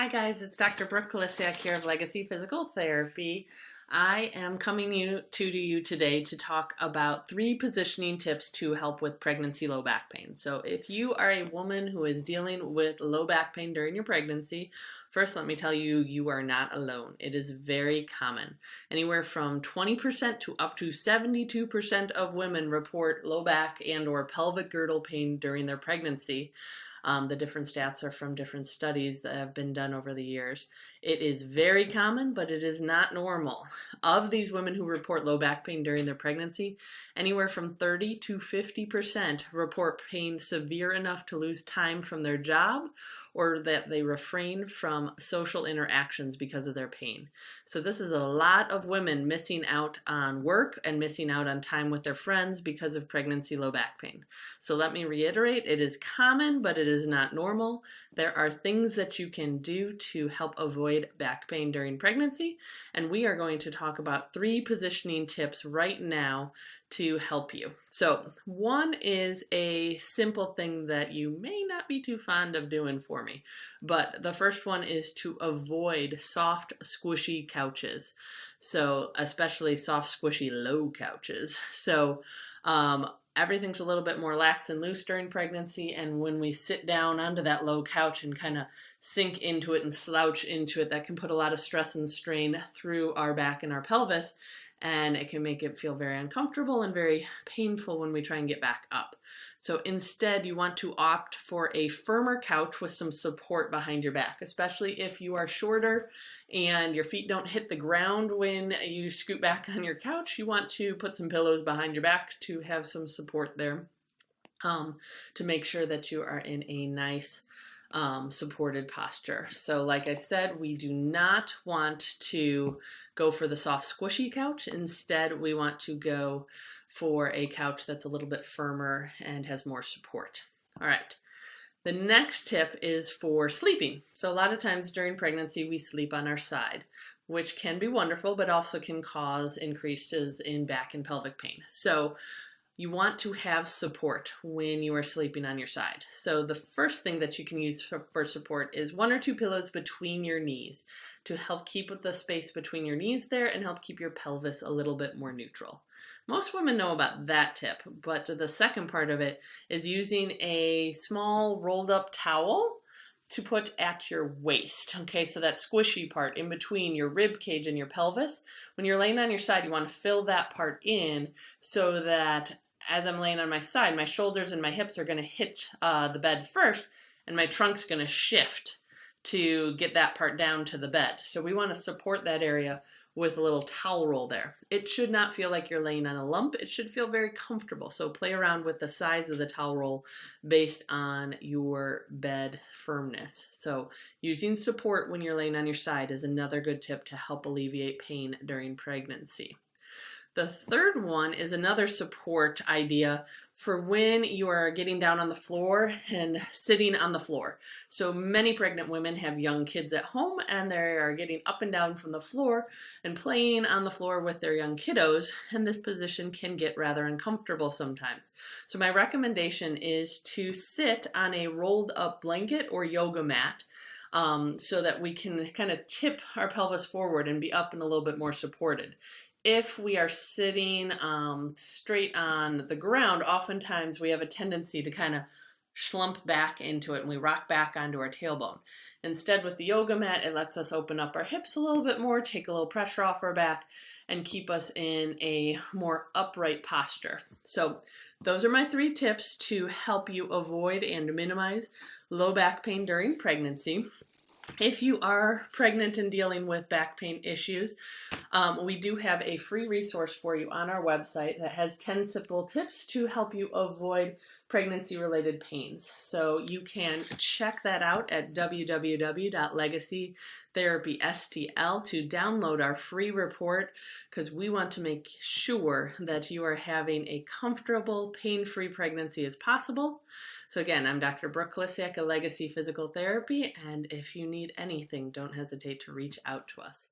Hi guys, it's Dr. Brooke Kolisiak here of Legacy Physical Therapy. I am coming to you today to talk about 3 positioning tips to help with pregnancy low back pain. So if you are a woman who is dealing with low back pain during your pregnancy, first let me tell you, you are not alone. It is very common. Anywhere from 20% to up to 72% of women report low back and or pelvic girdle pain during their pregnancy. The different stats are from different studies that have been done over the years. It is very common, but it is not normal. Of these women who report low back pain during their pregnancy, anywhere from 30 to 50% report pain severe enough to lose time from their job or that they refrain from social interactions because of their pain. So this is a lot of women missing out on work and missing out on time with their friends because of pregnancy low back pain. So let me reiterate, it is common, but it is not normal. There are things that you can do to help avoid back pain during pregnancy, and we are going to talk about 3 positioning tips right now to help you. So one is a simple thing that you may not be too fond of doing for me, but the first one is to avoid soft, squishy couches. So especially soft, squishy, low couches. So everything's a little bit more lax and loose during pregnancy, and when we sit down onto that low couch and kind of sink into it and slouch into it, that can put a lot of stress and strain through our back and our pelvis, and it can make it feel very uncomfortable and very painful when we try and get back up. So instead, you want to opt for a firmer couch with some support behind your back, especially if you are shorter and your feet don't hit the ground when you scoot back on your couch. You want to put some pillows behind your back to have some support there, to make sure that you are in a nice supported posture. So like I said, we do not want to go for the soft squishy couch. Instead, we want to go for a couch that's a little bit firmer and has more support. All right. The next tip is for sleeping. So a lot of times during pregnancy, we sleep on our side, which can be wonderful, but also can cause increases in back and pelvic pain. So you want to have support when you are sleeping on your side. So the first thing that you can use for support is 1 or 2 pillows between your knees to help keep the space between your knees there and help keep your pelvis a little bit more neutral. Most women know about that tip, but the second part of it is using a small rolled up towel to put at your waist. Okay, so that squishy part in between your rib cage and your pelvis. When you're laying on your side, you want to fill that part in so that as I'm laying on my side, my shoulders and my hips are going to hit the bed first, and my trunk's going to shift to get that part down to the bed. So we want to support that area with a little towel roll there. It should not feel like you're laying on a lump. It should feel very comfortable. So play around with the size of the towel roll based on your bed firmness. So using support when you're laying on your side is another good tip to help alleviate pain during pregnancy. The third one is another support idea for when you are getting down on the floor and sitting on the floor. So many pregnant women have young kids at home and they are getting up and down from the floor and playing on the floor with their young kiddos, and this position can get rather uncomfortable sometimes. So my recommendation is to sit on a rolled up blanket or yoga mat, so that we can kind of tip our pelvis forward and be up and a little bit more supported. If we are sitting straight on the ground, oftentimes we have a tendency to kind of slump back into it and we rock back onto our tailbone. Instead, with the yoga mat, it lets us open up our hips a little bit more, take a little pressure off our back, and keep us in a more upright posture. So those are my 3 tips to help you avoid and minimize low back pain during pregnancy. If you are pregnant and dealing with back pain issues, we do have a free resource for you on our website that has 10 simple tips to help you avoid pregnancy-related pains. So you can check that out at www.legacytherapystl to download our free report, because we want to make sure that you are having a comfortable, pain-free pregnancy as possible. So again, I'm Dr. Brooke Kolisiak of Legacy Physical Therapy, and if you need anything, don't hesitate to reach out to us.